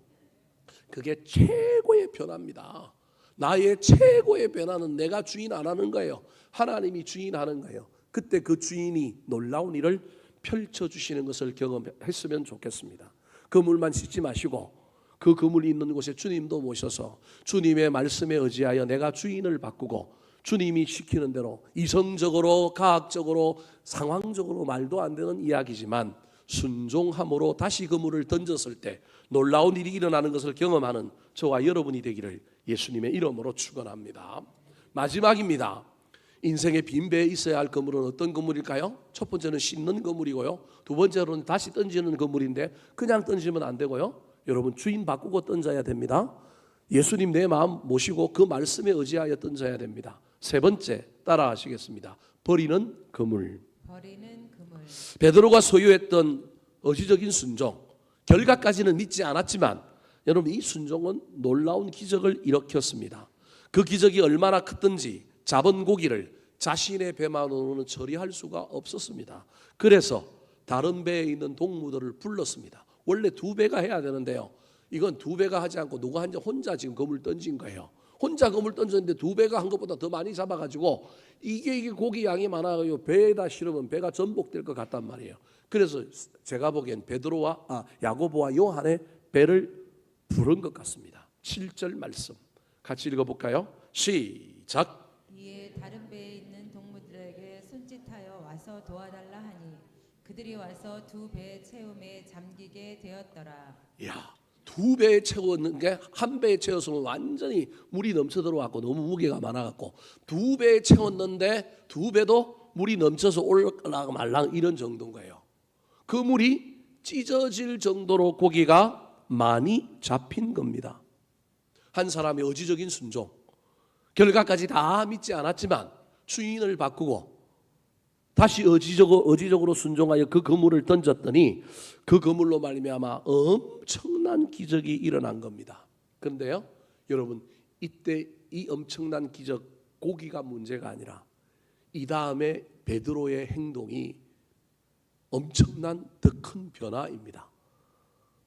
Speaker 1: 그게 최고의 변화입니다. 나의 최고의 변화는 내가 주인 안 하는 거예요. 하나님이 주인하는 거예요. 그때 그 주인이 놀라운 일을 펼쳐주시는 것을 경험했으면 좋겠습니다. 그물만 씻지 마시고 그 그물이 있는 곳에 주님도 모셔서 주님의 말씀에 의지하여 내가 주인을 바꾸고 주님이 시키는 대로 이성적으로 과학적으로 상황적으로 말도 안 되는 이야기지만 순종함으로 다시 그물을 던졌을 때 놀라운 일이 일어나는 것을 경험하는 저와 여러분이 되기를 예수님의 이름으로 축원합니다. 마지막입니다. 인생의 빈배에 있어야 할 그물은 어떤 그물일까요? 첫 번째는 씻는 그물이고요, 두 번째로는 다시 던지는 그물인데 그냥 던지면 안 되고요, 여러분 주인 바꾸고 던져야 됩니다. 예수님 내 마음 모시고 그 말씀에 의지하여 던져야 됩니다. 세 번째 따라하시겠습니다. 버리는 그물. 베드로가 소유했던 의지적인 순종, 결과까지는 믿지 않았지만 여러분 이 순종은 놀라운 기적을 일으켰습니다. 그 기적이 얼마나 컸든지 잡은 고기를 자신의 배만으로는 처리할 수가 없었습니다. 그래서 다른 배에 있는 동무들을 불렀습니다. 원래 두 배가 해야 되는데요, 이건 두 배가 하지 않고 누가 혼자 지금 그물 던진 거예요. 혼자 그물 던졌는데 두 배가 한 것보다 더 많이 잡아가지고 이게 고기 양이 많아가지고 배에다 실으면 배가 전복될 것 같단 말이에요. 그래서 제가 보기엔 야고보와 요한의 배를 부른 것 같습니다. 7절 말씀 같이 읽어볼까요? 시작.
Speaker 2: 이에 다른 배에 있는 동무들에게 손짓하여 와서 도와달라 하니 그들이 와서 두 배 채움에 잠기게 되었더라.
Speaker 1: 야, 두 배에 채웠는 게 한 배에 채웠으면 완전히 물이 넘쳐 들어왔고 너무 무게가 많아갖고 두 배에 채웠는데 두 배도 물이 넘쳐서 올라가 말랑 이런 정도인 거예요. 그 물이 찢어질 정도로 고기가 많이 잡힌 겁니다. 한 사람의 의지적인 순종, 결과까지 다 믿지 않았지만 주인을 바꾸고 다시 의지적으로 순종하여 그 그물을 던졌더니 그 그물로 말미암아 엄청난 기적이 일어난 겁니다. 그런데요, 여러분, 이때 이 엄청난 기적, 고기가 문제가 아니라 이 다음에 베드로의 행동이 엄청난 더 큰 변화입니다.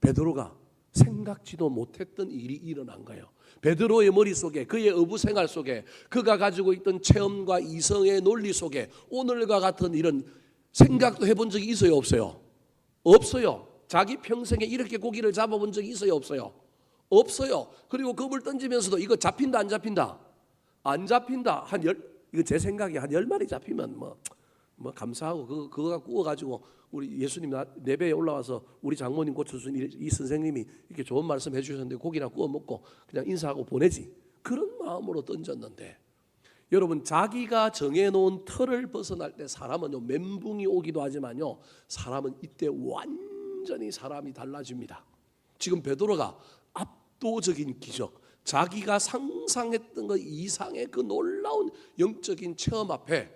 Speaker 1: 베드로가 생각지도 못했던 일이 일어난 거예요. 베드로의 머릿속에, 그의 어부 생활 속에, 그가 가지고 있던 체험과 이성의 논리 속에 오늘과 같은 이런 생각도 해본 적이 있어요, 없어요? 없어요. 자기 평생에 이렇게 고기를 잡아본 적이 있어요, 없어요? 없어요. 그리고 그물 던지면서도 이거 잡힌다 안 잡힌다? 안 잡힌다. 이거 제 생각에 한 10마리 잡히면 뭐 감사하고 그거가 구워가지고 우리 예수님 내배에 올라와서 우리 장모님 고쳐준 이 선생님이 이렇게 좋은 말씀 해주셨는데 고기나 구워 먹고 그냥 인사하고 보내지, 그런 마음으로 던졌는데, 여러분, 자기가 정해놓은 틀을 벗어날 때 사람은요 멘붕이 오기도 하지만요 사람은 이때 완전히 사람이 달라집니다. 지금 베드로가 압도적인 기적, 자기가 상상했던 것 이상의 그 놀라운 영적인 체험 앞에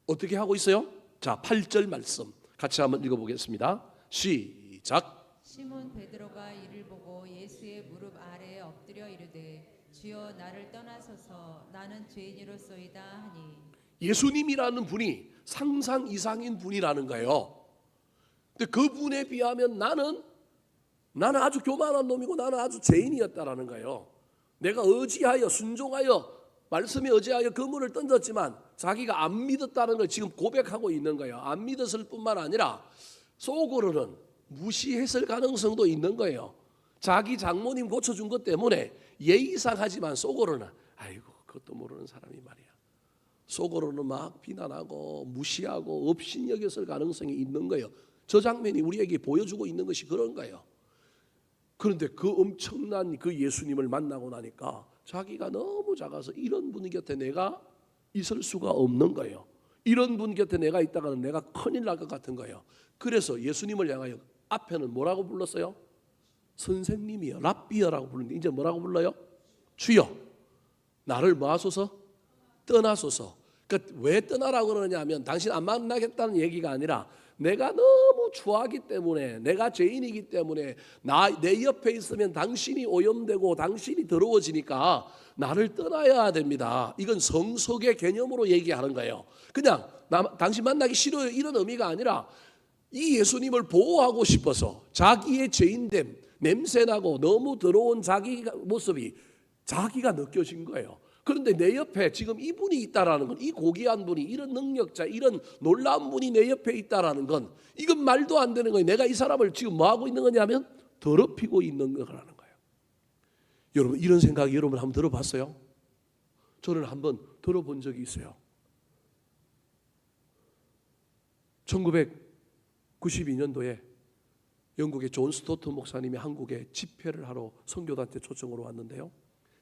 Speaker 1: 어떻게 하고 있어요? 자, 8절 말씀 같이 한번 읽어보겠습니다. 시작.
Speaker 2: 시몬 베드로가 이를 보고 예수의 무릎 아래에 엎드려 이르되 주여 나를 떠나소서 나는 죄인이로소이다 하니,
Speaker 1: 예수님이라는 분이 상상 이상인 분이라는 거예요. 근데 그분에 비하면 나는 아주 교만한 놈이고 나는 아주 죄인이었다라는 거예요. 내가 의지하여 순종하여 말씀에 의지하여 그물을 던졌지만 자기가 안 믿었다는 걸 지금 고백하고 있는 거예요. 안 믿었을 뿐만 아니라 속으로는 무시했을 가능성도 있는 거예요. 자기 장모님 고쳐준 것 때문에 예의상하지만 속으로는 아이고 그것도 모르는 사람이 말이야. 속으로는 막 비난하고 무시하고 업신여겼을 가능성이 있는 거예요. 저 장면이 우리에게 보여주고 있는 것이 그런 거예요. 그런데 그 엄청난 그 예수님을 만나고 나니까 자기가 너무 작아서 이런 분 곁에 내가 있을 수가 없는 거예요. 이런 분 곁에 내가 있다가는 내가 큰일 날 것 같은 거예요. 그래서 예수님을 향하여 앞에는 뭐라고 불렀어요? 선생님이요, 랍비여라고 부르는데 이제 뭐라고 불러요? 주여 나를 뭐 하소서? 떠나소서. 그러니까 왜 떠나라고 그러냐 하면 당신 안 만나겠다는 얘기가 아니라 내가 너무 추하기 때문에, 내가 죄인이기 때문에 내 옆에 있으면 당신이 오염되고 당신이 더러워지니까 나를 떠나야 됩니다. 이건 성속의 개념으로 얘기하는 거예요. 그냥 당신 만나기 싫어요 이런 의미가 아니라 이 예수님을 보호하고 싶어서 자기의 죄인됨, 냄새나고 너무 더러운 자기 모습이 자기가 느껴진 거예요. 그런데 내 옆에 지금 이분이 있다라는 건, 이 고귀한 분이, 이런 능력자, 이런 놀라운 분이 내 옆에 있다라는 건 이건 말도 안 되는 거예요. 내가 이 사람을 지금 뭐 하고 있는 거냐면 더럽히고 있는 거라는 거예요. 여러분, 이런 생각 여러분 한번 들어봤어요? 저는 한번 들어본 적이 있어요. 1992년도에 영국의 존 스토트 목사님이 한국에 집회를 하러 선교단체 초청으로 왔는데요.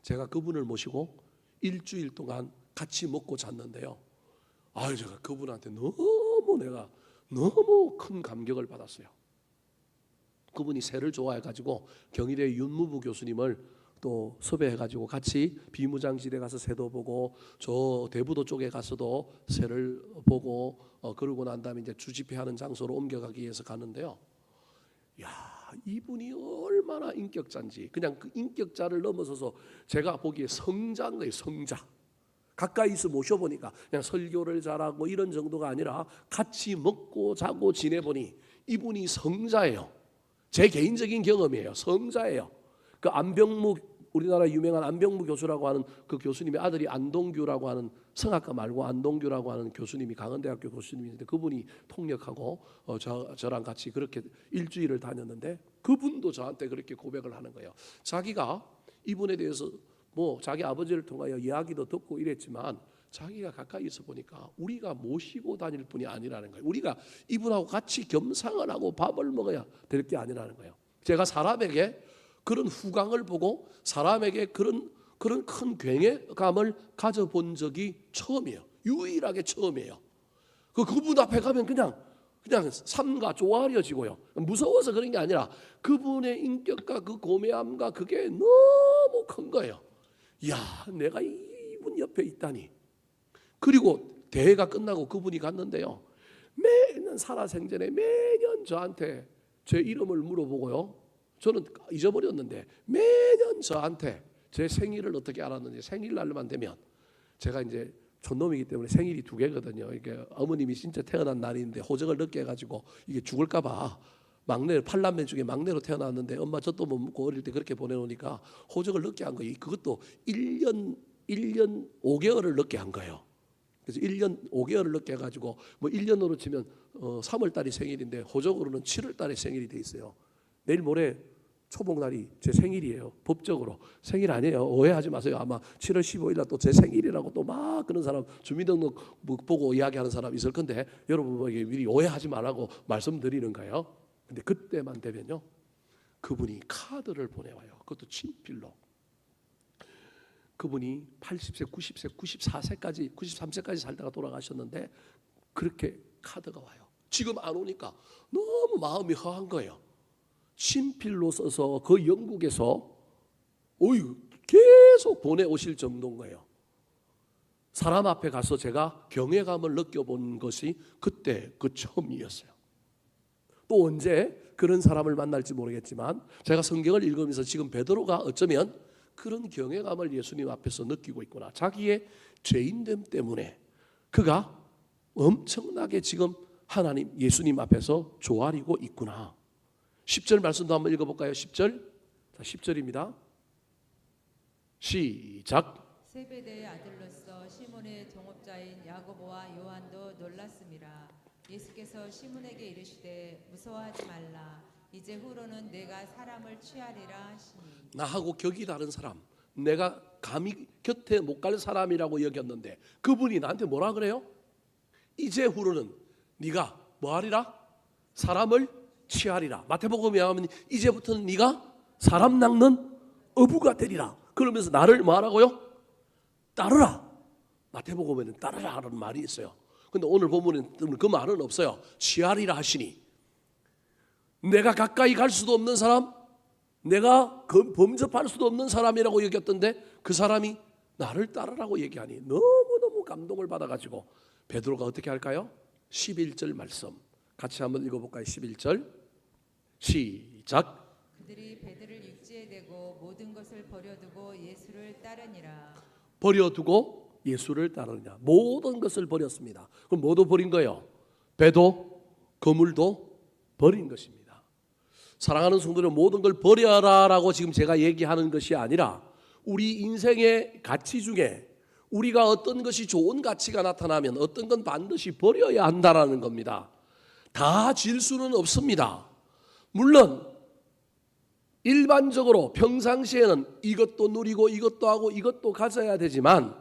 Speaker 1: 제가 그분을 모시고 일주일 동안 같이 먹고 잤는데요. 제가 그분한테 내가 너무 큰 감격을 받았어요. 그분이 새를 좋아해가지고 경희대 윤무부 교수님을 또 섭외해가지고 같이 비무장지대 가서 새도 보고 저 대부도 쪽에 가서도 새를 보고 그러고 난 다음에 이제 주집회하는 장소로 옮겨가기 위해서 가는데요. 이분이 얼마나 인격자인지, 그냥 그 인격자를 넘어서서 제가 보기에 성자인 거예요. 성자. 가까이서 모셔보니까 그냥 설교를 잘하고 이런 정도가 아니라 같이 먹고 자고 지내보니 이분이 성자예요. 제 개인적인 경험이에요. 성자예요. 그 안병무, 우리나라 유명한 안병무 교수라고 하는 그 교수님의 아들이 안동규라고 하는, 성악가 말고 안동규라고 하는 교수님이 강원대학교 교수님인데 그분이 통역하고 저랑 같이 그렇게 일주일을 다녔는데 그분도 저한테 그렇게 고백을 하는 거예요. 자기가 이분에 대해서 뭐 자기 아버지를 통하여 이야기도 듣고 이랬지만 자기가 가까이 있어 보니까 우리가 모시고 다닐 분이 아니라는 거예요. 우리가 이분하고 같이 겸상을 하고 밥을 먹어야 될 게 아니라는 거예요. 제가 사람에게 그런 후광을 보고 사람에게 그런 큰 굉해감을 가져본 적이 처음이에요. 유일하게 처음이에요. 그분 앞에 가면 그냥 삼가 쪼아려지고요. 무서워서 그런 게 아니라 그분의 인격과 그 고매함과 그게 너무 큰 거예요. 야, 내가 이분 옆에 있다니. 그리고 대회가 끝나고 그분이 갔는데요. 매년 살아생전에 매년 저한테 제 이름을 물어보고요. 저는 잊어버렸는데 매년 저한테 제 생일을 어떻게 알았는지 생일날만 되면 제가 이제 촌놈이기 때문에 생일이 2개거든요. 이게 어머님이 진짜 태어난 날인데 호적을 늦게 해가지고 이게 죽을까봐 막내 8남매 중에 막내로 태어났는데 엄마 젖도 못 먹고 어릴 때 그렇게 보내놓으니까 호적을 늦게 한 거예요. 그것도 1년 5개월을 늦게 한 거예요. 그래서 1년 5개월을 늦게 해가지고 뭐 1년으로 치면 3월 달이 생일인데 호적으로는 7월 달에 생일이 돼 있어요. 내일 모레 초복날이 제 생일이에요. 법적으로 생일 아니에요. 오해하지 마세요. 아마 7월 15일 날 또 제 생일이라고 또 막 그런 사람 주민등록 보고 이야기하는 사람 있을 건데 여러분에게 미리 오해하지 말라고 말씀드리는 거예요. 근데 그때만 되면요, 그분이 카드를 보내와요. 그것도 친필로. 그분이 80세, 90세, 94세까지 93세까지 살다가 돌아가셨는데 그렇게 카드가 와요. 지금 안 오니까 너무 마음이 허한 거예요. 친필로 써서 그 영국에서 계속 보내오실 정도인 거예요. 사람 앞에 가서 제가 경외감을 느껴본 것이 그때 그 처음이었어요. 또 언제 그런 사람을 만날지 모르겠지만 제가 성경을 읽으면서 지금 베드로가 어쩌면 그런 경외감을 예수님 앞에서 느끼고 있구나. 자기의 죄인됨 때문에 그가 엄청나게 지금 하나님 예수님 앞에서 조아리고 있구나. 10절 말씀도 한번 읽어볼까요? 10절. 자, 10절입니다. 시작.
Speaker 2: 세베대의 아들로서 시몬의 동업자인 야고보와 요한도 놀랐음이라. 예수께서 시몬에게 이르시되 무서워하지 말라. 이제 후로는 내가 사람을 취하리라 하시니.
Speaker 1: 나하고 격이 다른 사람, 내가 감히 곁에 못 갈 사람이라고 여겼는데 그분이 나한테 뭐라 그래요? 이제 후로는 네가 뭐하리라? 사람을 취하리라. 마태복음에 하면 이제부터는 네가 사람 낚는 어부가 되리라. 그러면서 나를 뭐하라고요? 따르라. 마태복음에는 따르라 하는 말이 있어요. 근데 오늘 보면은 그 말은 없어요. 취하리라 하시니. 내가 가까이 갈 수도 없는 사람, 내가 범접할 수도 없는 사람이라고 여겼던데 그 사람이 나를 따르라고 얘기하니 너무너무 감동을 받아가지고 베드로가 어떻게 할까요? 11절 말씀 같이 한번 읽어볼까요? 11절 시작.
Speaker 2: 그들이 베드를 육지에 대고 모든 것을 버려두고 예수를 따르니라.
Speaker 1: 버려두고 예수를 따르느냐. 모든 것을 버렸습니다. 그럼 뭐도 버린 거예요? 배도 그물도 버린 것입니다. 사랑하는 성도들, 모든 걸 버려라라고 지금 제가 얘기하는 것이 아니라 우리 인생의 가치 중에 우리가 어떤 것이 좋은 가치가 나타나면 어떤 건 반드시 버려야 한다라는 겁니다. 다 질 수는 없습니다. 물론 일반적으로 평상시에는 이것도 누리고 이것도 하고 이것도 가져야 되지만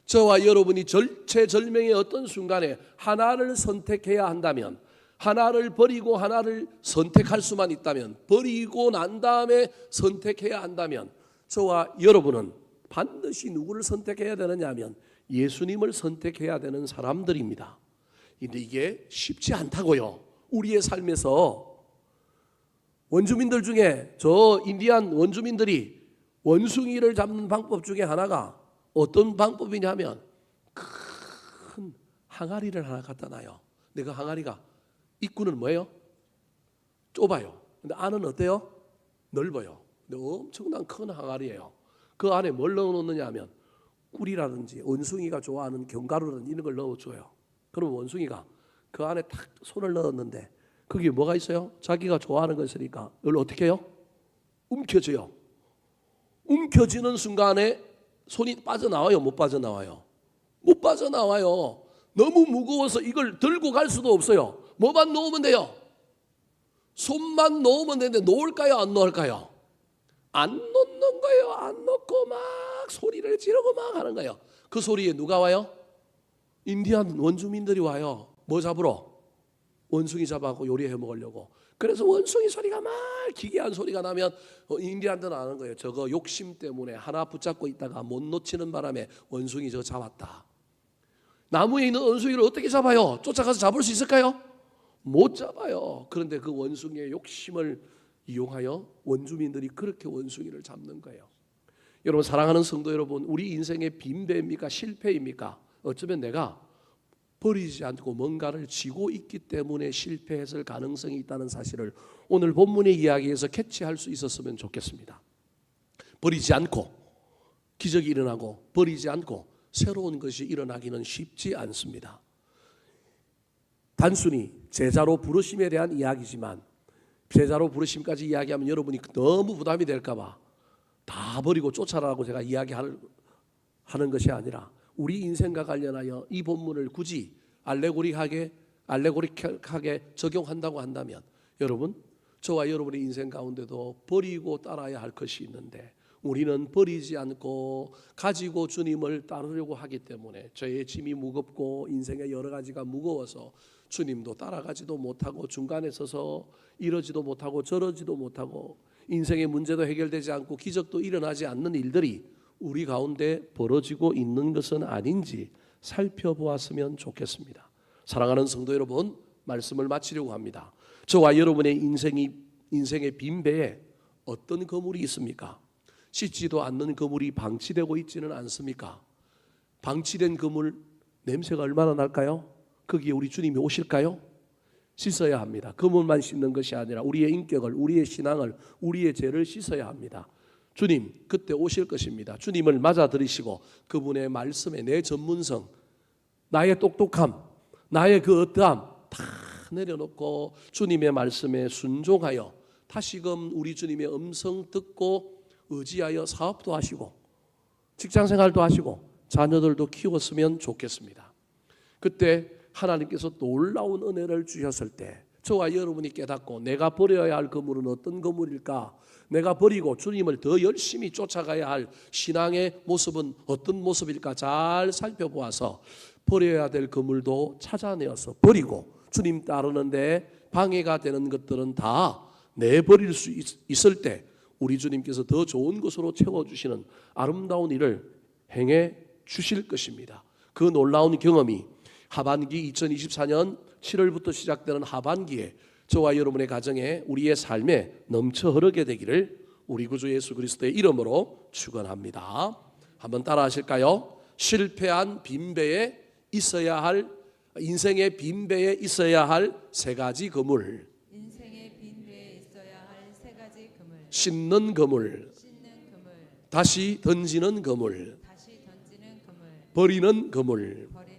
Speaker 1: 저와 여러분이 절체절명의 어떤 순간에 하나를 선택해야 한다면, 하나를 버리고 하나를 선택할 수만 있다면, 버리고 난 다음에 선택해야 한다면 저와 여러분은 반드시 누구를 선택해야 되느냐 하면 예수님을 선택해야 되는 사람들입니다. 근데 이게 쉽지 않다고요. 우리의 삶에서 원주민들 중에 저 인디안 원주민들이 원숭이를 잡는 방법 중에 하나가 어떤 방법이냐면 큰 항아리를 하나 갖다 놔요. 근데 그 항아리가 입구는 뭐예요? 좁아요. 근데 안은 어때요? 넓어요. 근데 엄청난 큰 항아리예요. 그 안에 뭘 넣어놓느냐 하면 꿀이라든지 원숭이가 좋아하는 견과류라든지 이런 걸 넣어줘요. 그럼 원숭이가 그 안에 탁 손을 넣었는데 거기에 뭐가 있어요? 자기가 좋아하는 것이니까 이걸 어떻게 해요? 움켜쥐어요. 움켜쥐는 순간에 손이 빠져나와요? 못 빠져나와요? 못 빠져나와요. 너무 무거워서 이걸 들고 갈 수도 없어요. 뭐만 놓으면 돼요? 손만 놓으면 되는데 놓을까요? 안 놓을까요? 안 놓는 거예요. 안 놓고 막 소리를 지르고 막 하는 거예요. 그 소리에 누가 와요? 인디안 원주민들이 와요. 뭐 잡으러? 원숭이 잡아갖고 요리해 먹으려고. 그래서 원숭이 소리가 막 기괴한 소리가 나면 인디안들은 아는 거예요. 저거 욕심 때문에 하나 붙잡고 있다가 못 놓치는 바람에 원숭이 저거 잡았다. 나무에 있는 원숭이를 어떻게 잡아요? 쫓아가서 잡을 수 있을까요? 못 잡아요. 그런데 그 원숭이의 욕심을 이용하여 원주민들이 그렇게 원숭이를 잡는 거예요. 여러분, 사랑하는 성도 여러분, 우리 인생의 빈배입니까? 실패입니까? 어쩌면 내가 버리지 않고 뭔가를 쥐고 있기 때문에 실패했을 가능성이 있다는 사실을 오늘 본문의 이야기에서 캐치할 수 있었으면 좋겠습니다. 버리지 않고 기적이 일어나고 버리지 않고 새로운 것이 일어나기는 쉽지 않습니다. 단순히 제자로 부르심에 대한 이야기지만 제자로 부르심까지 이야기하면 여러분이 너무 부담이 될까 봐 다 버리고 쫓아라고 제가 이야기하는 것이 아니라 우리 인생과 관련하여 이 본문을 굳이 알레고릭하게 적용한다고 한다면 여러분, 저와 여러분의 인생 가운데도 버리고 따라야 할 것이 있는데 우리는 버리지 않고 가지고 주님을 따르려고 하기 때문에 저의 짐이 무겁고 인생의 여러 가지가 무거워서 주님도 따라가지도 못하고 중간에 서서 이러지도 못하고 저러지도 못하고 인생의 문제도 해결되지 않고 기적도 일어나지 않는 일들이 우리 가운데 벌어지고 있는 것은 아닌지 살펴보았으면 좋겠습니다. 사랑하는 성도 여러분, 말씀을 마치려고 합니다. 저와 여러분의 인생의 빈배에 어떤 거물이 있습니까? 씻지도 않는 거물이 방치되고 있지는 않습니까? 방치된 거물 냄새가 얼마나 날까요? 거기에 우리 주님이 오실까요? 씻어야 합니다. 그물만 씻는 것이 아니라 우리의 인격을, 우리의 신앙을, 우리의 죄를 씻어야 합니다. 주님 그때 오실 것입니다. 주님을 맞아들이시고 그분의 말씀에 내 전문성, 나의 똑똑함, 나의 그 어떠함 다 내려놓고 주님의 말씀에 순종하여 다시금 우리 주님의 음성 듣고 의지하여 사업도 하시고 직장생활도 하시고 자녀들도 키웠으면 좋겠습니다. 그때 하나님께서 놀라운 은혜를 주셨을 때 저와 여러분이 깨닫고 내가 버려야 할 거물은 어떤 거물일까? 내가 버리고 주님을 더 열심히 쫓아가야 할 신앙의 모습은 어떤 모습일까? 잘 살펴보아서 버려야 될 거물도 찾아내어서 버리고 주님 따르는데 방해가 되는 것들은 다 내버릴 수 있을 때 우리 주님께서 더 좋은 것으로 채워주시는 아름다운 일을 행해 주실 것입니다. 그 놀라운 경험이 하반기 2024년 7월부터 시작되는 하반기에 저와 여러분의 가정에 우리의 삶에 넘쳐 흐르게 되기를 우리 구주 예수 그리스도의 이름으로 축원합니다. 한번 따라 하실까요? 실패한 빈배에 있어야 할 인생의 빈배에 있어야 할 세 가지 거물.
Speaker 2: 인생의 빈배에 있어야 할 세 가지 그물.
Speaker 1: 씻는 거물,
Speaker 2: 씻는 그물,
Speaker 1: 다시 던지는 거물,
Speaker 2: 다시 던지는 그물,
Speaker 1: 버리는 거물.
Speaker 2: 버리는